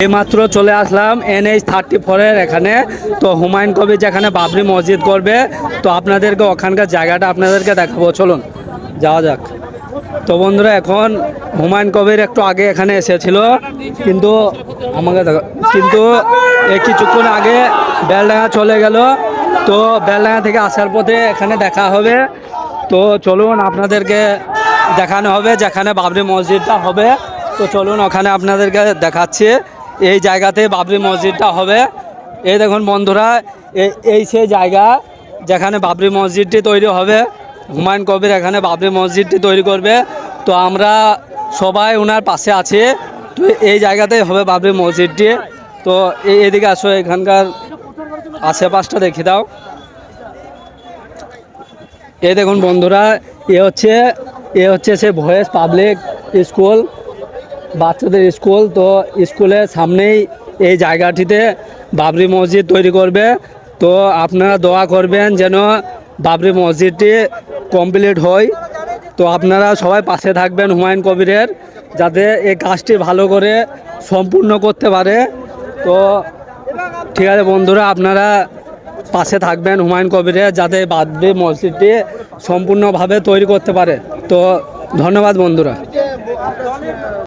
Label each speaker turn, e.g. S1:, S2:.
S1: এইমাত্র চলে আসলাম NH-34 এখানে। তো হুমায়ুন কবির যেখানে বাবরি মসজিদ করবে, তো আপনাদেরকে ওখানকার জায়গাটা আপনাদেরকে দেখাবো, চলুন যাওয়া যাক। তো বন্ধুরা, এখন হুমায়ুন কবির একটু আগে এখানে এসেছিল, কিন্তু আমাকে কিন্তু কিছুক্ষণ আগে বেলডাঙ্গা চলে গেল। তো বেলডাঙ্গা থেকে আসার পথে এখানে দেখা হবে। তো চলুন আপনাদেরকে দেখানো হবে যেখানে বাবরি মসজিদটা হবে। তো চলুন ওখানে আপনাদেরকে দেখাচ্ছি। এই জায়গাতে বাবরি মসজিদটা হবে। এই দেখুন বন্ধুরা, এই সেই জায়গা যেখানে বাবরি মসজিদটি তৈরি হবে। হুমায়ুন কবির এখানে বাবরি মসজিদটি তৈরি করবে। তো আমরা সবাই ওনার পাশে আছি। তো এই জায়গাতেই হবে বাবরি মসজিদটি। তো এদিকে আসো, এখানকার আশেপাশটা দেখে দাও। এই দেখুন বন্ধুরা, এ হচ্ছে সে ভয়েস পাবলিক স্কুল, বাচ্চাদের স্কুল। তো স্কুলের সামনেই এই জায়গাটিতে বাবরি মসজিদ তৈরি করবে। তো আপনারা দোয়া করবেন যেন বাবরি মসজিদটি কমপ্লিট হয়। তো আপনারা সবাই পাশে থাকবেন হুমায়ুন কবিরের, যাতে এই কাজটি ভালো করে সম্পূর্ণ করতে পারে। তো ঠিক আছে বন্ধুরা, আপনারা পাশে থাকবেন হুমায়ুন কবিরের, যাতে বাবরি মসজিদটি সম্পূর্ণভাবে তৈরি করতে পারে। তো ধন্যবাদ বন্ধুরা।